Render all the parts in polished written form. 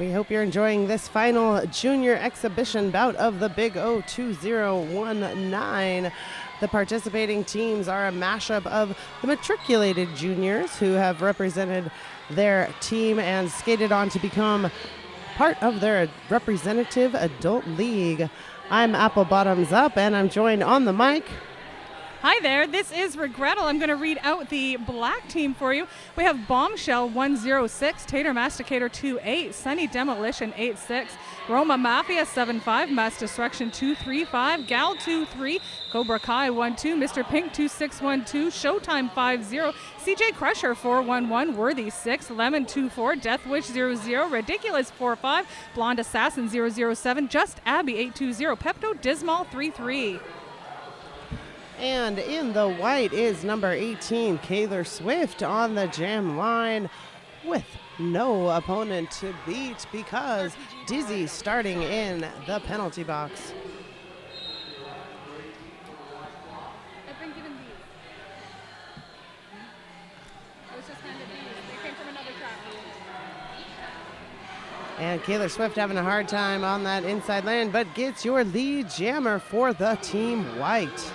We hope you're enjoying this final junior exhibition bout of the Big O 2019. The participating teams are a mashup of the matriculated juniors who have represented their team and skated on to become part of their representative adult league. I'm Apple Bottoms Up, and I'm joined on the mic. Hi there, this is Regrettal. I'm going to read out the black team for you. We have Bombshell 106, Tater Masticator 28, Sunny Demolition 86, Roma Mafia 75, Mass Destruction 235, Gal 23, Cobra Kai 12, Mr. Pink 2612, Showtime 50, CJ Crusher 411, Worthy 6, Lemon 24, Death Wish 00, Ridiculous 45, Blonde Assassin 007, Just Abby 820, Pepto Dismal 33. And in the white is number 18, Kaylor Swift on the jam line with no opponent to beat because Dizzy starting in the penalty box. I've been given these. I was just handed these. They came from another track. And Kaylor Swift having a hard time on that inside lane, but gets your lead jammer for the team white.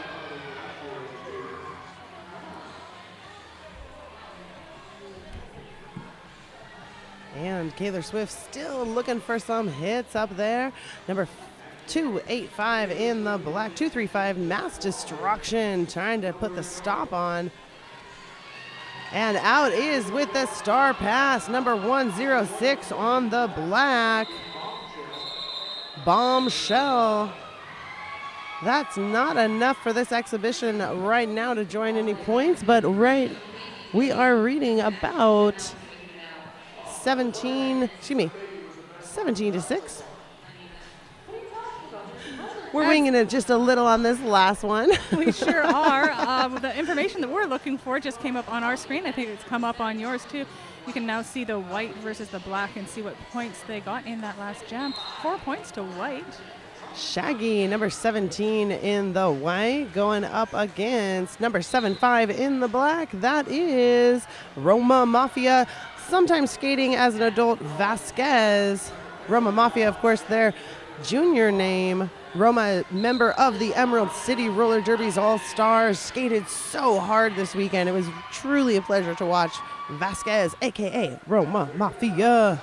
And Kaylor Swift still looking for some hits up there. Number 285 in the black, 235 Mass Destruction trying to put the stop on. And out is with the star pass, number 106 on the black, Bombshell. That's not enough for this exhibition right now to join any points, but we are reading about 17 to 6. We're winging it just a little on this last one. We sure are. The information that we're looking for just came up on our screen. I think it's come up on yours too. You can now see the white versus the black and see what points they got in that last jam. 4 points to white. Shaggy, number 17 in the white, going up against number 75 in the black. That is Roma Mafia, sometimes skating as an adult, Vasquez. Roma Mafia, of course, their junior name. Roma, member of the Emerald City Roller Derby's All-Stars, skated so hard this weekend. It was truly a pleasure to watch Vasquez, a.k.a. Roma Mafia.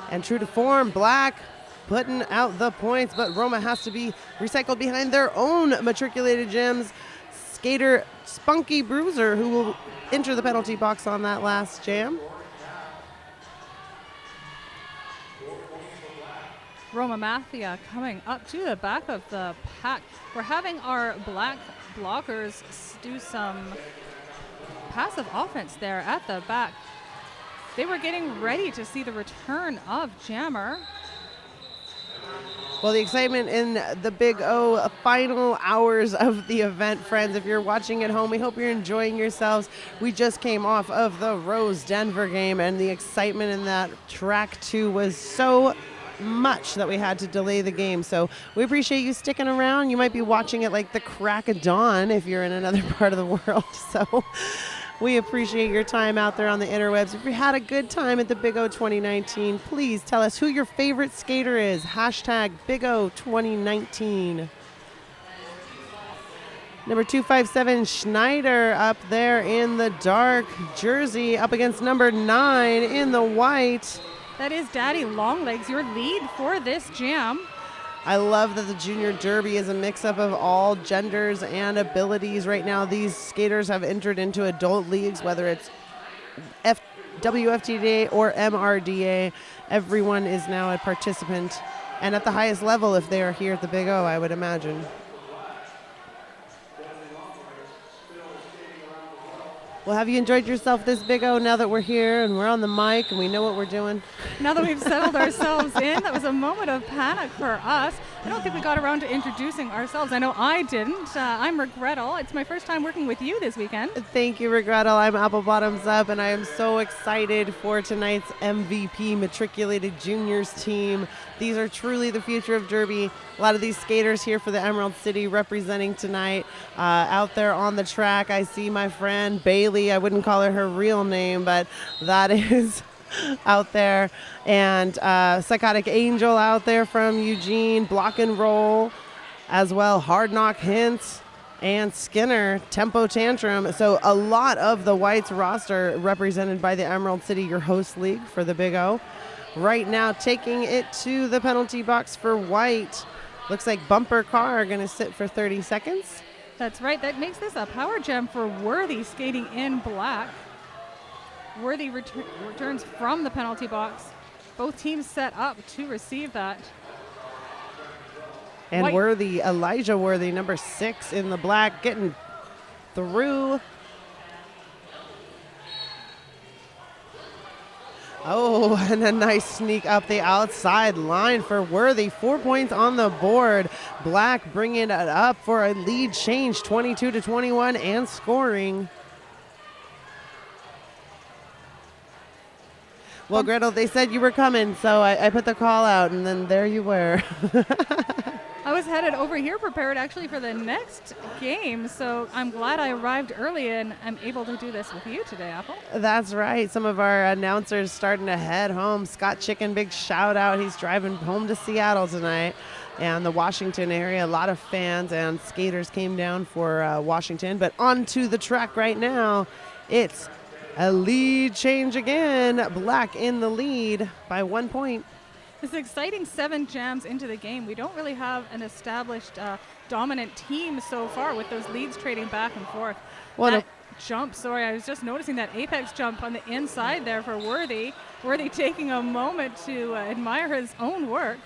And true to form, black putting out the points, but Roma has to be recycled behind their own matriculated gems. Skater Spunky Bruiser, who will enter the penalty box on that last jam. Roma Mafia coming up to the back of the pack. We're having our black blockers do some passive offense there at the back. They were getting ready to see the return of Jammer. Well, the excitement in the Big O final hours of the event, friends. If you're watching at home, we hope you're enjoying yourselves. We just came off of the Rose Denver game, and the excitement in that track two was so much that we had to delay the game. So we appreciate you sticking around. You might be watching it like the crack of dawn if you're in another part of the world. So we appreciate your time out there on the interwebs. If you had a good time at the Big O 2019, please tell us who your favorite skater is. Hashtag Big O 2019. Number 257, Schneider up there in the dark jersey up against number 9 in the white. That is Daddy Longlegs, your lead for this jam. I love that the Junior Derby is a mix-up of all genders and abilities. Right now, these skaters have entered into adult leagues, whether it's WFTDA or MRDA. Everyone is now a participant, and at the highest level if they are here at the Big O, I would imagine. Well, have you enjoyed yourself this Big O now that we're here and we're on the mic and we know what we're doing? Now that we've settled ourselves in, that was a moment of panic for us. I don't think we got around to introducing ourselves. I know I didn't. I'm Regrettal. It's my first time working with you this weekend. Thank you, Regrettal. I'm Apple Bottoms Up, and I am so excited for tonight's MVP Matriculated Juniors team. These are truly the future of Derby. A lot of these skaters here for the Emerald City representing tonight. Out there on the track, I see my friend Bailey Haley. I wouldn't call her real name, but that is out there. And Psychotic Angel out there from Eugene, Block and Roll as well, Hard Knock Hints, and Skinner, Tempo Tantrum. So a lot of the Whites roster represented by the Emerald City, your host league for the Big O. Right now taking it to the penalty box for White. Looks like Bumper Car going to sit for 30 seconds. That's right. That makes this a power gem for Worthy skating in black. Worthy returns from the penalty box. Both teams set up to receive that. And White. Worthy, Elijah Worthy, number 6 in the black, getting through. Oh, and a nice sneak up the outside line for Worthy. 4 points on the board. Black bringing it up for a lead change, 22-21, and scoring. Well, Gretel, they said you were coming, so I put the call out, and then there you were. I was headed over here prepared actually for the next game, so I'm glad I arrived early and I'm able to do this with you today, Apple. That's right. Some of our announcers starting to head home. Scott Chicken, big shout out. He's driving home to Seattle tonight. And the Washington area, a lot of fans and skaters came down for Washington. But onto the track right now, it's a lead change again. Black in the lead by 1 point. It's exciting 7 jams into the game. We don't really have an established dominant team so far with those leads trading back and forth. Well, that jump, sorry, I was just noticing that apex jump on the inside there for Worthy. Worthy taking a moment to admire his own work.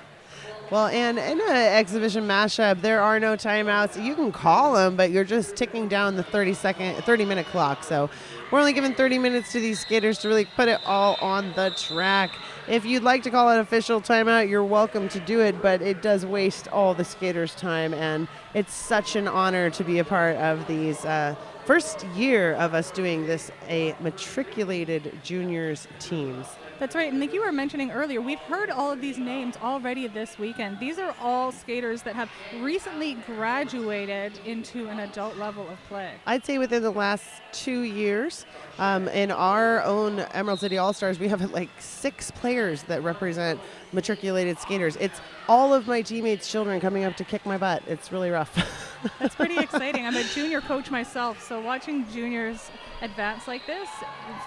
Well, and in an exhibition mashup, there are no timeouts. You can call them, but you're just ticking down the 30-minute clock. So we're only giving 30 minutes to these skaters to really put it all on the track. If you'd like to call an official timeout, you're welcome to do it, but it does waste all the skaters' time, and it's such an honor to be a part of these first year of us doing this, a matriculated juniors teams. That's right, and like you were mentioning earlier, we've heard all of these names already this weekend. These are all skaters that have recently graduated into an adult level of play. I'd say within the last 2 years, in our own Emerald City All-Stars, we have like 6 players that represent matriculated skaters. It's all of my teammates' children coming up to kick my butt. It's really rough. That's pretty exciting. I'm a junior coach myself, so watching juniors advance like this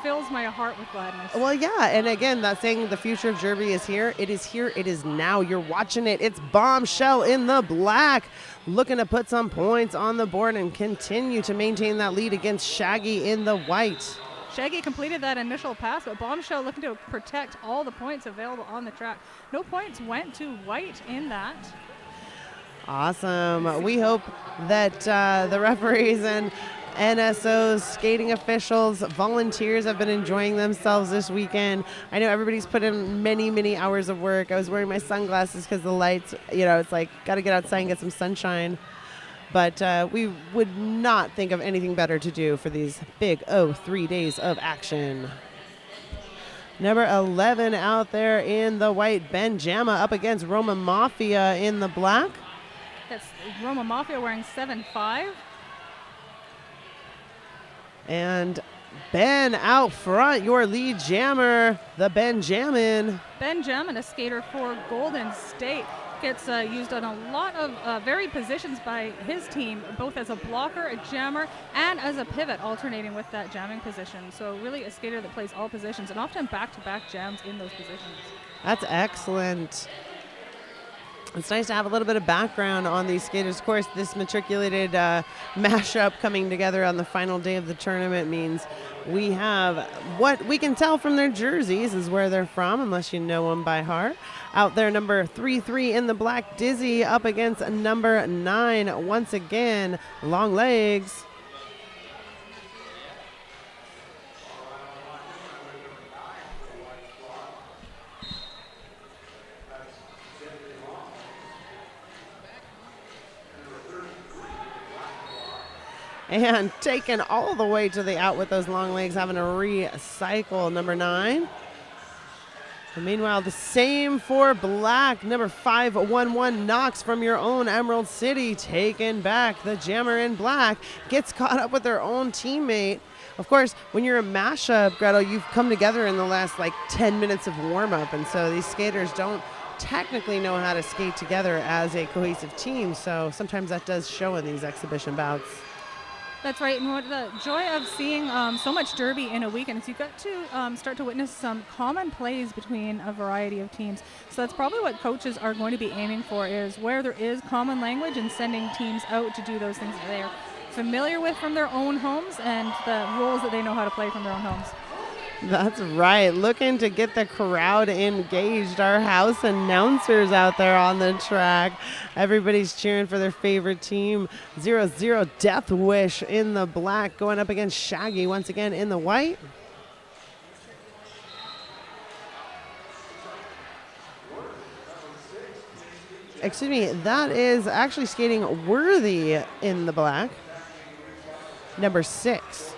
fills my heart with gladness. Well, yeah, and again, that saying the future of Derby is here. It is here. It is now. You're watching it. It's Bombshell in the black, looking to put some points on the board and continue to maintain that lead against Shaggy in the white. Shaggy completed that initial pass, but Bombshell looking to protect all the points available on the track. No points went to White in that. Awesome. We hope that the referees and NSOs, skating officials, volunteers have been enjoying themselves this weekend. I know everybody's put in many, many hours of work. I was wearing my sunglasses because the lights, it's like, got to get outside and get some sunshine. But we would not think of anything better to do for these big 3 days of action. Number 11 out there in the white, Benjama up against Roma Mafia in the black. That's Roma Mafia wearing 7-5. And Ben out front, your lead jammer, the Benjamin. Benjamin, a skater for Golden State, gets used on a lot of varied positions by his team, both as a blocker, a jammer, and as a pivot, alternating with that jamming position. So really a skater that plays all positions and often back-to-back jams in those positions. That's excellent. It's nice to have a little bit of background on these skaters. Of course, this matriculated mashup coming together on the final day of the tournament means we have what we can tell from their jerseys is where they're from, unless you know them by heart. Out there, number 3-3 in the black, Dizzy up against number 9. Once again, long legs. And taken all the way to the out with those long legs, having to recycle number 9. And meanwhile, the same for black. Number 511 Knox from your own Emerald City, taking back the jammer in black, gets caught up with their own teammate. Of course, when you're a mashup, Gretel, you've come together in the last 10 minutes of warm-up, and so these skaters don't technically know how to skate together as a cohesive team, so sometimes that does show in these exhibition bouts. That's right, and what the joy of seeing so much derby in a weekend is you got to start to witness some common plays between a variety of teams. So that's probably what coaches are going to be aiming for, is where there is common language and sending teams out to do those things that they're familiar with from their own homes and the rules that they know how to play from their own homes. That's right. Looking to get the crowd engaged. Our house announcers out there on the track. Everybody's cheering for their favorite team. 0-0 Death Wish in the black, going up against Shaggy once again in the white. Excuse me, that is actually skating Worthy in the black. Number 6.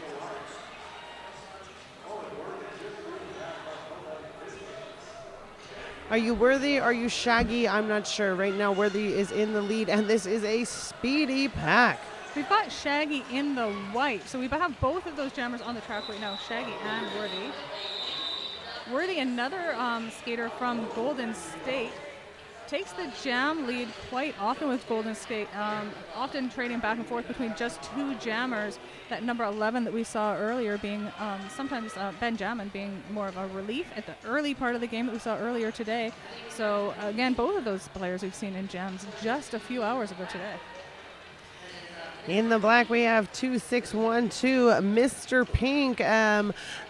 Are you Worthy? Are you Shaggy? I'm not sure. Right now, Worthy is in the lead, and this is a speedy pack. We've got Shaggy in the white, so we have both of those jammers on the track right now, Shaggy and Worthy. Worthy, another skater from Golden State, takes the jam lead quite often with Golden State, often trading back and forth between just two jammers. That number 11 that we saw earlier being sometimes Benjamin being more of a relief at the early part of the game that we saw earlier today. So again, both of those players we've seen in jams just a few hours ago today. In the black, we have 2612, Mr. Pink.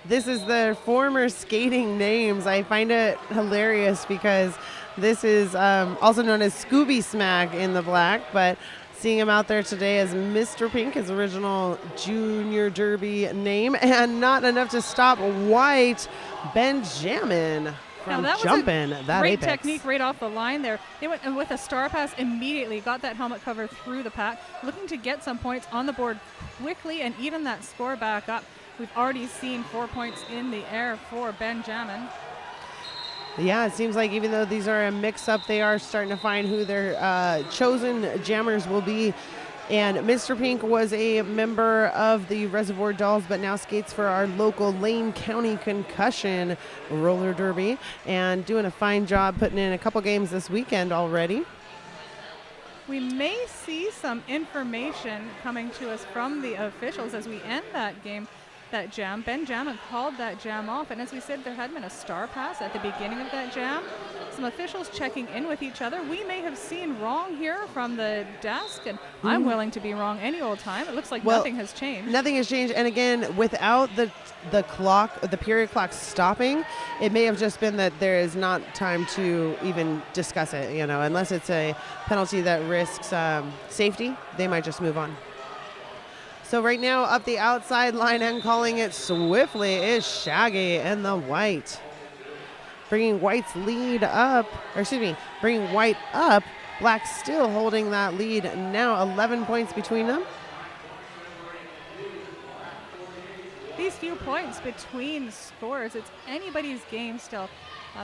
This is their former skating names. I find it hilarious because this is also known as Scooby Smack in the black, but seeing him out there today as Mr. Pink, his original junior derby name, and not enough to stop white Benjamin from jumping that great apex. Technique right off the line there. They went with a star pass immediately, got that helmet cover through the pack, looking to get some points on the board quickly and even that score back up. We've already seen 4 points in the air for Benjamin. Yeah, it seems like even though these are a mix-up, they are starting to find who their chosen jammers will be. And Mr. Pink was a member of the Reservoir Dolls, but now skates for our local Lane County Concussion roller derby and doing a fine job putting in a couple games this weekend already. We may see some information coming to us from the officials as we end that game. That jam. Benjamin called that jam off, and as we said, there had been a star pass at the beginning of that jam. Some officials checking in with each other. We may have seen wrong here from the desk, and I'm willing to be wrong any old time. It looks like nothing has changed. Nothing has changed, and again, without the clock, the period clock stopping, it may have just been that there is not time to even discuss it, unless it's a penalty that risks safety, they might just move on. So right now, up the outside line and calling it swiftly is Shaggy in the white. Bringing White's lead up, bringing White up. Black still holding that lead. Now 11 points between them. These few points between scores, it's anybody's game still.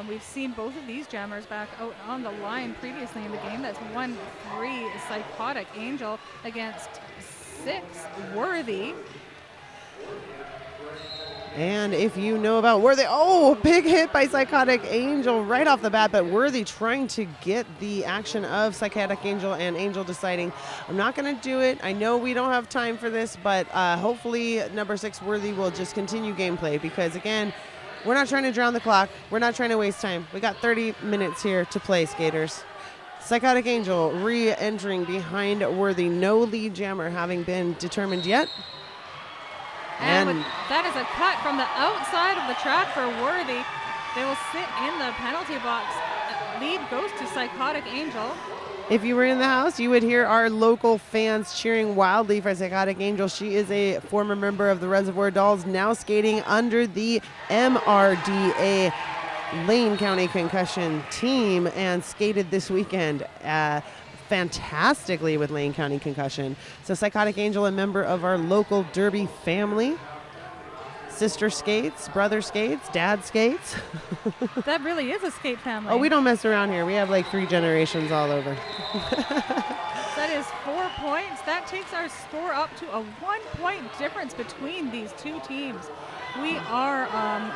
We've seen both of these jammers back out on the line previously in the game. That's 1-3 Psychotic Angel against 6 Worthy. And if you know about Worthy, big hit by Psychotic Angel right off the bat, but Worthy trying to get the action of Psychotic Angel and Angel deciding, I'm not going to do it. I know we don't have time for this, but hopefully number 6 Worthy will just continue gameplay because, again, we're not trying to drown the clock. We're not trying to waste time. We got 30 minutes here to play, skaters. Psychotic Angel re-entering behind Worthy. No lead jammer having been determined yet. And that is a cut from the outside of the track for Worthy. They will sit in the penalty box. Lead goes to Psychotic Angel. If you were in the house, you would hear our local fans cheering wildly for Psychotic Angel. She is a former member of the Reservoir Dolls, now skating under the MRDA Lane County Concussion team and skated this weekend fantastically with Lane County Concussion. So Psychotic Angel, a member of our local derby family, sister skates, brother skates, dad skates. That really is a skate family. Oh, we don't mess around here. We have like 3 generations all over. That is 4 points. That takes our score up to a 1-point difference between these two teams. We are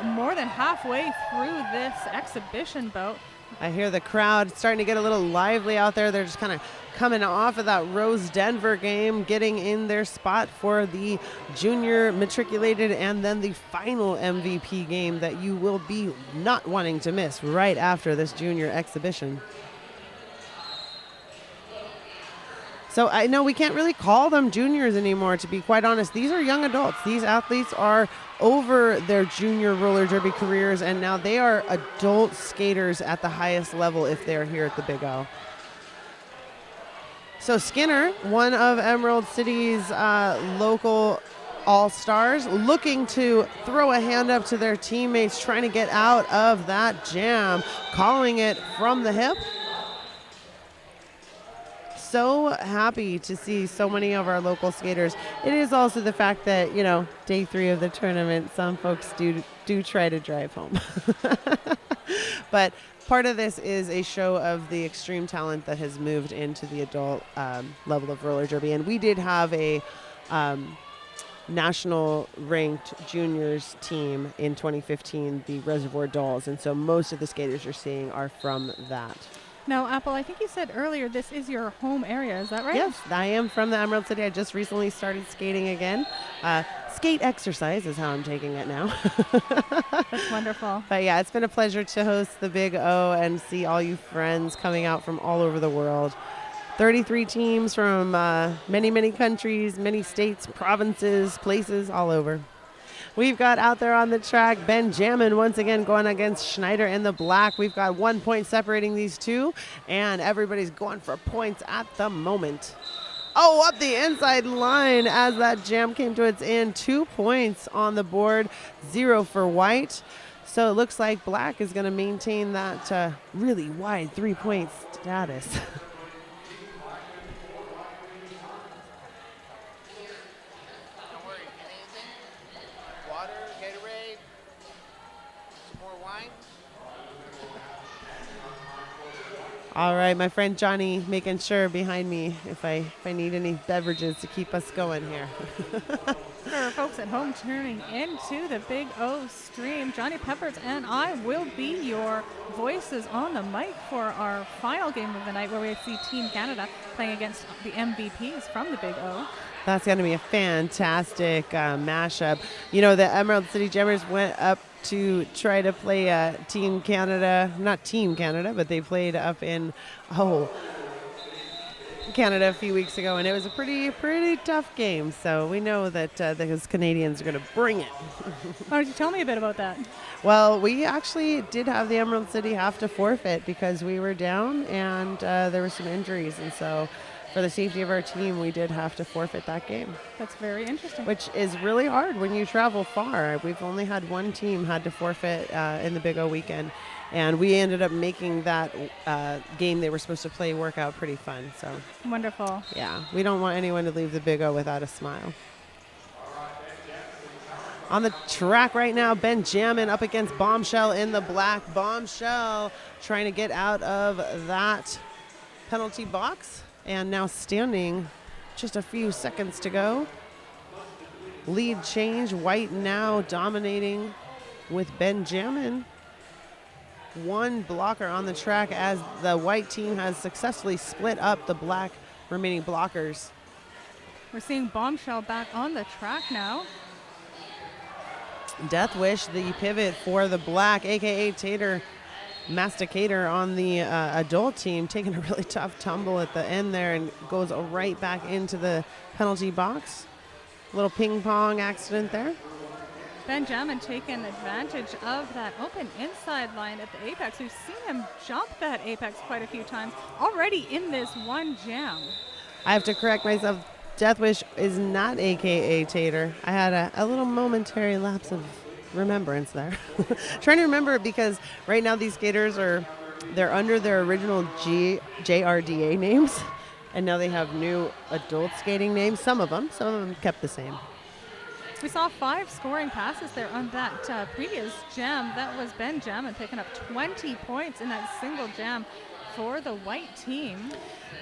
more than halfway through this exhibition bout. I hear the crowd starting to get a little lively out there. They're just kind of coming off of that Rose Denver game, getting in their spot for the junior matriculated and then the final MVP game that you will be not wanting to miss right after this junior exhibition. So I know we can't really call them juniors anymore, to be quite honest. These are young adults. These athletes are over their junior roller derby careers, and now they are adult skaters at the highest level if they're here at the Big O. So Skinner, one of Emerald City's local all-stars, looking to throw a hand up to their teammates, trying to get out of that jam, calling it from the hip. So happy to see so many of our local skaters. It is also the fact that, you know, day 3 of the tournament, some folks do try to drive home. But part of this is a show of the extreme talent that has moved into the adult level of roller derby. And we did have a national ranked juniors team in 2015, the Reservoir Dolls. And so most of the skaters you're seeing are from that. Now, Apple, I think you said earlier this is your home area. Is that right? Yes, I am from the Emerald City. I just recently started skating again. Skate exercise is how I'm taking it now. That's wonderful. But yeah, it's been a pleasure to host the Big O and see all you friends coming out from all over the world. 33 teams from many, many countries, many states, provinces, places, all over. We've got out there on the track Benjamin once again going against Schneider in the black. We've got 1 point separating these two, and everybody's going for points at the moment. Oh, up the inside line as that jam came to its end. 2 points on the board, 0 for white. So it looks like black is going to maintain that really wide 3-point status. All right, my friend Johnny making sure behind me if I need any beverages to keep us going here. For folks at home tuning into the Big O stream, Johnny Peppers and I will be your voices on the mic for our final game of the night, where we see Team Canada playing against the MVPs from the Big O. That's going to be a fantastic mashup. You know, the Emerald City Jammers went up to try to play Team Canada, not Team Canada, but they played up in Canada a few weeks ago, and it was a pretty tough game. So we know that those Canadians are going to bring it. Why don't you tell me a bit about that? Well, we actually did have the Emerald City have to forfeit because we were down and there were some injuries, and so for the safety of our team, we did have to forfeit that game. That's very interesting. Which is really hard when you travel far. We've only had one team had to forfeit in the Big O weekend, and we ended up making that game they were supposed to play work out pretty fun. So wonderful. Yeah, we don't want anyone to leave the Big O without a smile. On the track right now, Benjamin up against Bombshell in the black. Bombshell trying to get out of that penalty box. And now standing, just a few seconds to go. Lead change, white now dominating with Benjamin. One blocker on the track as the white team has successfully split up the black remaining blockers. We're seeing Bombshell back on the track now. Death Wish, the pivot for the black, aka Tater Masticator on the adult team, taking a really tough tumble at the end there and goes right back into the penalty box. Little ping pong accident there. Benjamin taking advantage of that open inside line at the apex. We've seen him jump that apex quite a few times already in this one jam. I have to correct myself. Death Wish is not aka Tater. I had a little momentary lapse of remembrance there. Trying to remember it because right now these skaters they're under their original JRDA names, and now they have new adult skating names. Some of them kept the same. We saw 5 scoring passes there on that previous jam. That was Ben Jamin picking up 20 points in that single jam for the white team.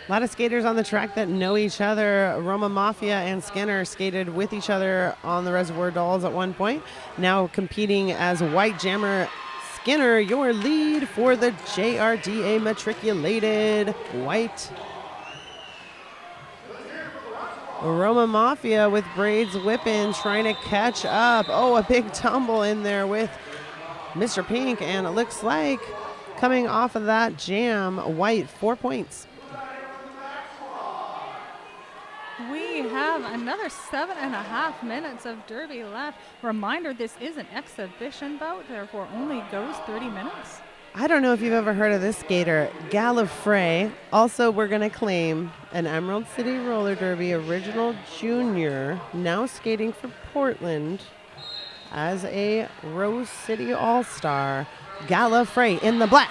A lot of skaters on the track that know each other. Roma Mafia and Skinner skated with each other on the Reservoir Dolls at one point. Now competing as White Jammer. Skinner, your lead for the JRDA Matriculated White. Roma Mafia with Braids whipping, trying to catch up. Oh, a big tumble in there with Mr. Pink, and it looks like coming off of that jam, White 4 points. We have another 7.5 minutes of derby left. Reminder, this is an exhibition bout, therefore only goes 30 minutes. I don't know if you've ever heard of this skater, Gallifrey. Also, we're going to claim an Emerald City Roller Derby Original Junior, now skating for Portland as a Rose City All-Star. Gallifrey in the black.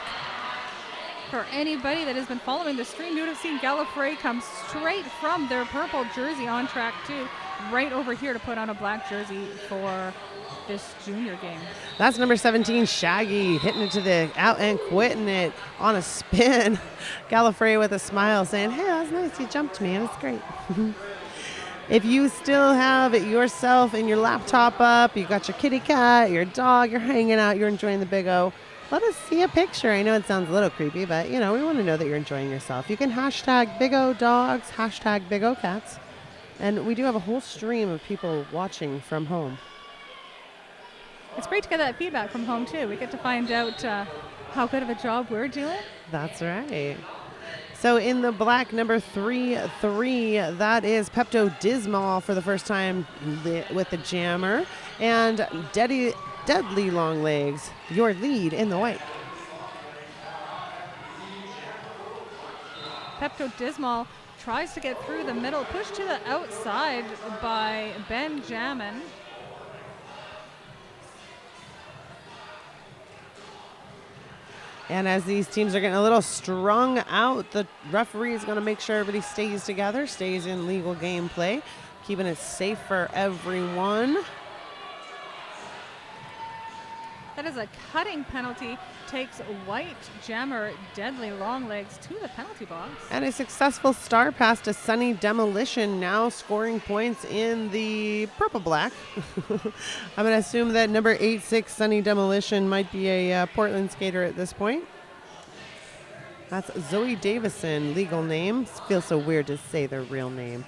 For anybody that has been following the stream, you would have seen Gallifrey come straight from their purple jersey on track 2, right over here to put on a black jersey for this junior game. That's number 17, Shaggy, hitting it to the out and quitting it on a spin. Gallifrey with a smile saying, hey, that's nice, you jumped me, and it's great. If you still have yourself and your laptop up, you got your kitty cat, your dog, you're hanging out, you're enjoying the Big O, let us see a picture. I know it sounds a little creepy, but, you know, we want to know that you're enjoying yourself. You can hashtag Big O Dogs, hashtag Big O Cats, and we do have a whole stream of people watching from home. It's great to get that feedback from home, too. We get to find out how good of a job we're doing. That's right. So in the black, number 3-3, that is Pepto Dismal for the first time with the jammer. And Deadly Long Legs, your lead in the white. Pepto Dismal tries to get through the middle, pushed to the outside by Ben Jamin. And as these teams are getting a little strung out, the referee is going to make sure everybody stays together, stays in legal gameplay, keeping it safe for everyone. That is a cutting penalty, takes White Jammer Deadly Long Legs to the penalty box. And a successful star pass to Sunny Demolition, now scoring points in the purple-black. I'm going to assume that number 8-6 Sunny Demolition might be a Portland skater at this point. That's Zoe Davison, legal name. Feels so weird to say their real name.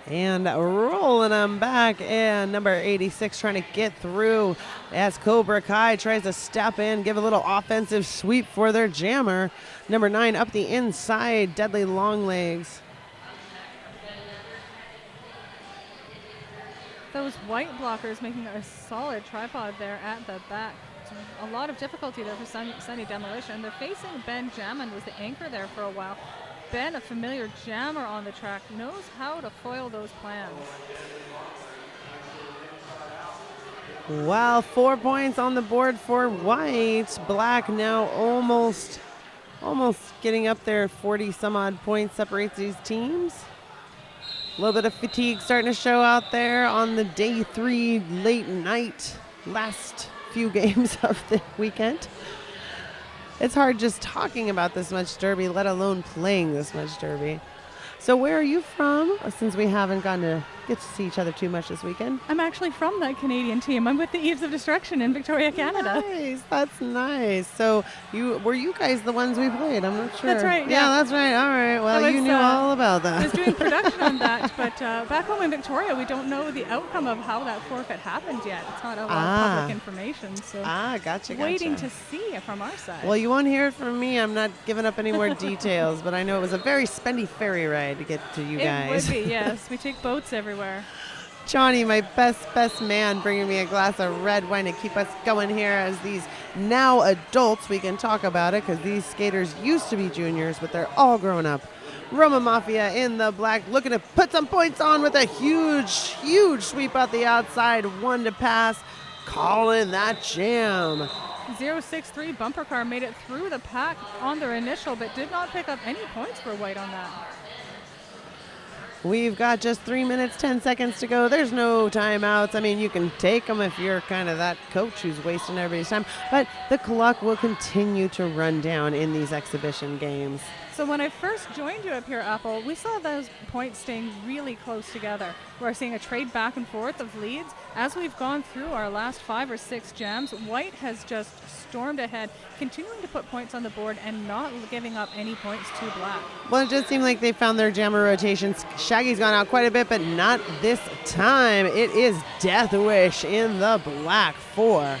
And rolling them back, and number 86 trying to get through as Cobra Kai tries to step in, give a little offensive sweep for their jammer. Number 9 up the inside, Deadly Long Legs. Those white blockers making a solid tripod there at the back. A lot of difficulty there for Sunny Demolition. They're facing Ben Jamin, was the anchor there for a while. Ben, a familiar jammer on the track, knows how to foil those plans. Wow, 4 points on the board for White. Black now almost getting up there. 40 some odd points separates these teams. A little bit of fatigue starting to show out there on the day 3 late night last few games of the weekend. It's hard just talking about this much derby, let alone playing this much derby. So where are you from, since we haven't gotten to get to see each other too much this weekend? I'm actually from that Canadian team. I'm with the Eves of Destruction in Victoria, Canada. Nice, that's nice. So were you guys the ones we played? I'm not sure. That's right, Yeah, that's right. All right. Well, you knew all about that. I was doing production on that, but back home in Victoria, we don't know the outcome of how that forfeit happened yet. It's not a lot of public information, so gotcha. Waiting to see from our side. Well, you won't hear it from me. I'm not giving up any more details, but I know it was a very spendy ferry ride to get to you guys. It would be, yes. We take boats everywhere. Johnny, my best man, bringing me a glass of red wine to keep us going here as these now adults. We can talk about it because these skaters used to be juniors, but they're all grown up. Roma Mafia in the black, looking to put some points on with a huge sweep out the outside. 1 to pass, calling that jam. 063 bumper car made it through the pack on their initial, but did not pick up any points for white on that. We've got just 3 minutes, 10 seconds to go. There's no timeouts. I mean, you can take them if you're kind of that coach who's wasting everybody's time, but the clock will continue to run down in these exhibition games. So when I first joined you up here, Apple, we saw those points staying really close together. We're seeing a trade back and forth of leads. As we've gone through our last 5 or 6 jams, white has just stormed ahead, continuing to put points on the board and not giving up any points to black. Well, it does seem like they found their jammer rotations. Shaggy's gone out quite a bit, but not this time. It is Death Wish in the black for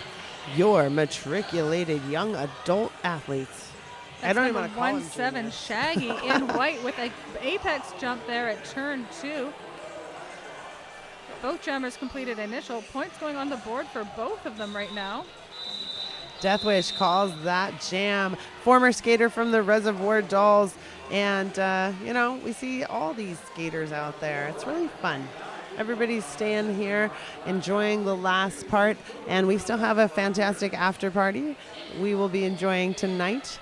your matriculated young adult athletes. That's I don't even want to call him 1-7 junior. Shaggy in white with an apex jump there at turn 2. Both jammers completed initial. Points going on the board for both of them right now. Death Wish calls that jam. Former skater from the Reservoir Dolls. And, you know, we see all these skaters out there. It's really fun. Everybody's staying here, enjoying the last part. And we still have a fantastic after party we will be enjoying tonight.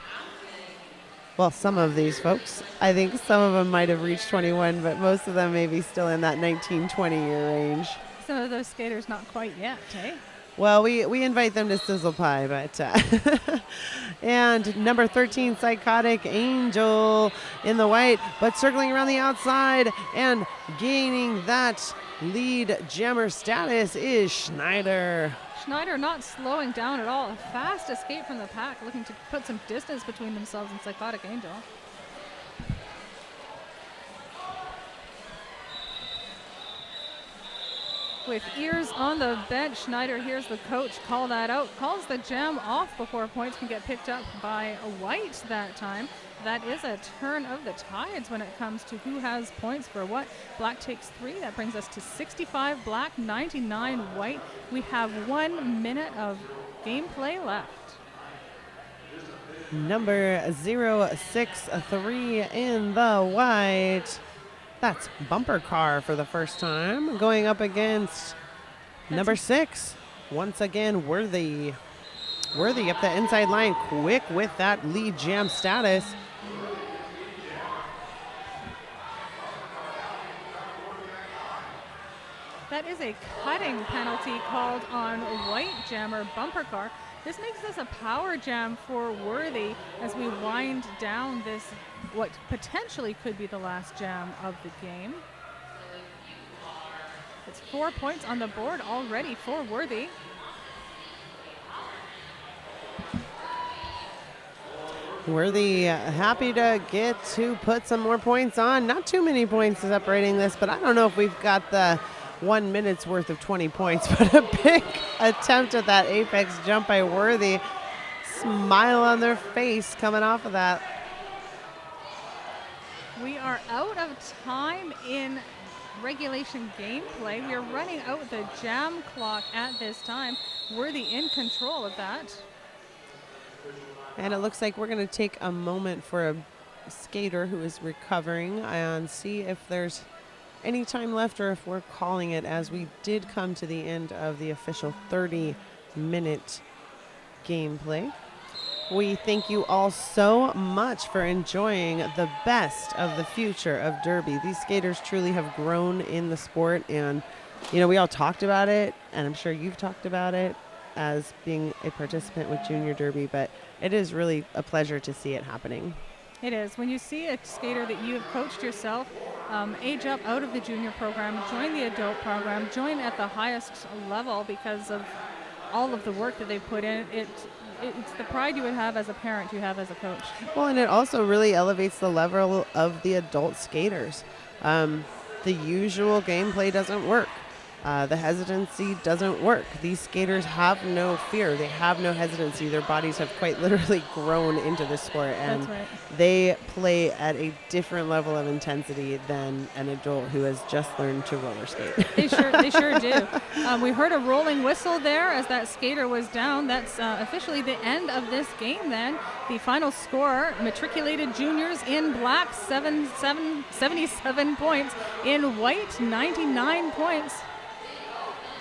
Well, some of these folks. I think some of them might have reached 21, but most of them may be still in that 19, 20-year range. Some of those skaters not quite yet, eh? Well, we invite them to Sizzle Pie, but and number 13, Psychotic Angel in the white, but circling around the outside and gaining that lead jammer status is Schneider. Schneider not slowing down at all. A fast escape from the pack, looking to put some distance between themselves and Psychotic Angel. With ears on the bench, Schneider hears the coach call that out, calls the jam off before points can get picked up by white that time. That is a turn of the tides when it comes to who has points for what. Black takes 3. That brings us to 65 black, 99 white. We have 1 minute of gameplay left. Number 063 in the white. That's Bumper Car for the first time. Going up against number 6. Once again, Worthy. Worthy up the inside line, quick with that lead jam status. That is a cutting penalty called on white jammer Bumper Car. This makes this a power jam for Worthy as we wind down this, what potentially could be the last jam of the game. It's 4 points on the board already for Worthy. Worthy happy to get to put some more points on. Not too many points separating this, but I don't know if we've got the 1 minute's worth of 20 points, but a big attempt at that apex jump by Worthy. Smile on their face coming off of that. We are out of time in regulation gameplay. We are running out the jam clock at this time. Worthy in control of that. And it looks like we're going to take a moment for a skater who is recovering and see if there's any time left or if we're calling it, as we did come to the end of the official 30-minute gameplay. We thank you all so much for enjoying the best of the future of Derby. These skaters truly have grown in the sport, and you know, we all talked about it, and I'm sure you've talked about it as being a participant with Junior Derby, but it is really a pleasure to see it happening. It is. When you see a skater that you have coached yourself age up out of the junior program, join the adult program, join at the highest level because of all of the work that they've put in, it's the pride you would have as a parent, you have as a coach. Well, and it also really elevates the level of the adult skaters. The usual gameplay doesn't work. The hesitancy doesn't work. These skaters have no fear. They have no hesitancy. Their bodies have quite literally grown into this sport, and That's right. They play at a different level of intensity than an adult who has just learned to roller skate. They sure do. We heard a rolling whistle there as that skater was down. That's officially the end of this game then. The final score, Matriculated Juniors in black, 77 points. In white, 99 points.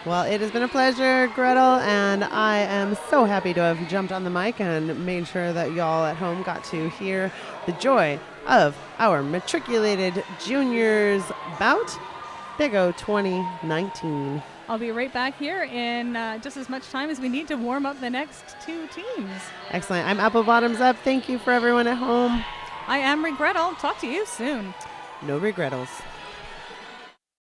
Well, it has been a pleasure, Gretel, and I am so happy to have jumped on the mic and made sure that y'all at home got to hear the joy of our matriculated juniors bout, Big O 2019. I'll be right back here in just as much time as we need to warm up the next two teams. Excellent. I'm Apple Bottoms Up. Thank you for everyone at home. I am Regrettal. Talk to you soon. No regrettals.